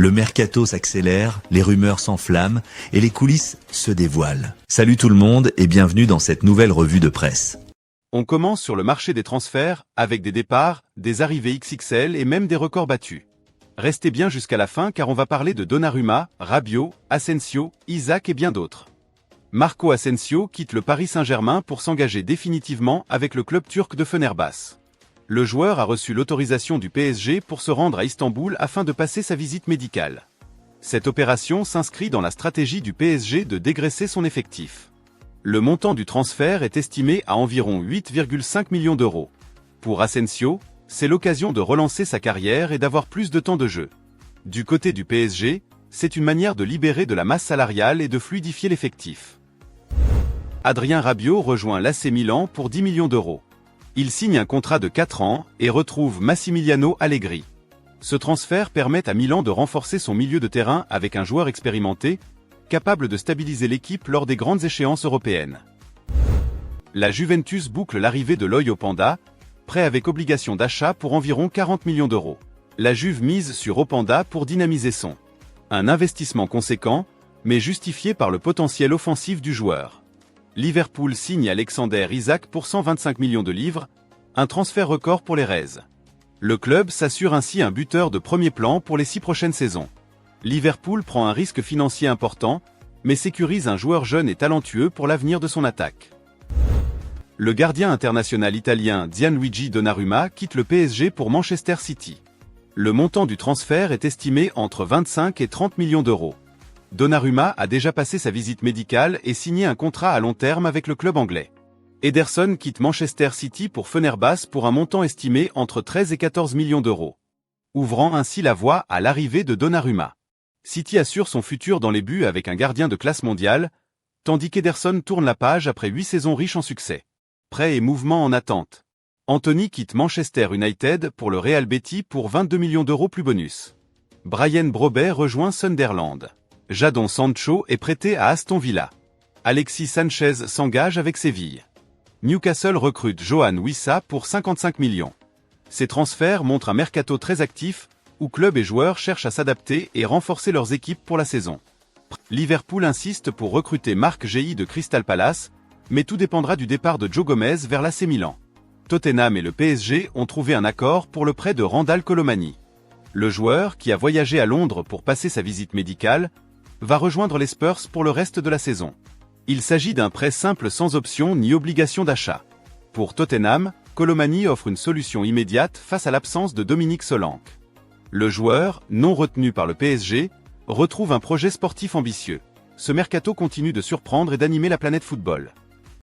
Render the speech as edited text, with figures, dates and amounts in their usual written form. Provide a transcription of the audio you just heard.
Le mercato s'accélère, les rumeurs s'enflamment et les coulisses se dévoilent. Salut tout le monde et bienvenue dans cette nouvelle revue de presse. On commence sur le marché des transferts, avec des départs, des arrivées XXL et même des records battus. Restez bien jusqu'à la fin car on va parler de Donnarumma, Rabiot, Asensio, Isaac et bien d'autres. Marco Asensio quitte le Paris Saint-Germain pour s'engager définitivement avec le club turc de Fenerbahçe. Le joueur a reçu l'autorisation du PSG pour se rendre à Istanbul afin de passer sa visite médicale. Cette opération s'inscrit dans la stratégie du PSG de dégraisser son effectif. Le montant du transfert est estimé à environ 8,5 millions d'euros. Pour Asensio, c'est l'occasion de relancer sa carrière et d'avoir plus de temps de jeu. Du côté du PSG, c'est une manière de libérer de la masse salariale et de fluidifier l'effectif. Adrien Rabiot rejoint l'AC Milan pour 10 millions d'euros. Il signe un contrat de 4 ans et retrouve Massimiliano Allegri. Ce transfert permet à Milan de renforcer son milieu de terrain avec un joueur expérimenté, capable de stabiliser l'équipe lors des grandes échéances européennes. La Juventus boucle l'arrivée de Loïc Openda, prêt avec obligation d'achat pour environ 40 millions d'euros. La Juve mise sur Openda pour dynamiser un investissement conséquent, mais justifié par le potentiel offensif du joueur. Liverpool signe Alexander Isak pour 125 millions de livres, un transfert record pour les Reds. Le club s'assure ainsi un buteur de premier plan pour les 6 prochaines saisons. Liverpool prend un risque financier important, mais sécurise un joueur jeune et talentueux pour l'avenir de son attaque. Le gardien international italien Gianluigi Donnarumma quitte le PSG pour Manchester City. Le montant du transfert est estimé entre 25 et 30 millions d'euros. Donnarumma a déjà passé sa visite médicale et signé un contrat à long terme avec le club anglais. Ederson quitte Manchester City pour Fenerbahçe pour un montant estimé entre 13 et 14 millions d'euros, ouvrant ainsi la voie à l'arrivée de Donnarumma. City assure son futur dans les buts avec un gardien de classe mondiale, tandis qu'Ederson tourne la page après 8 saisons riches en succès. Prêt et mouvement en attente. Anthony quitte Manchester United pour le Real Betis pour 22 millions d'euros plus bonus. Brian Brobey rejoint Sunderland. Jadon Sancho est prêté à Aston Villa. Alexis Sanchez s'engage avec Séville. Newcastle recrute Johan Wissa pour 55 millions. Ces transferts montrent un mercato très actif, où clubs et joueurs cherchent à s'adapter et renforcer leurs équipes pour la saison. Liverpool insiste pour recruter Marc Guéhi de Crystal Palace, mais tout dépendra du départ de Joe Gomez vers l'AC Milan. Tottenham et le PSG ont trouvé un accord pour le prêt de Randal Colomani. Le joueur, qui a voyagé à Londres pour passer sa visite médicale, va rejoindre les Spurs pour le reste de la saison. Il s'agit d'un prêt simple sans option ni obligation d'achat. Pour Tottenham, Colomani offre une solution immédiate face à l'absence de Dominique Solanke. Le joueur, non retenu par le PSG, retrouve un projet sportif ambitieux. Ce mercato continue de surprendre et d'animer la planète football.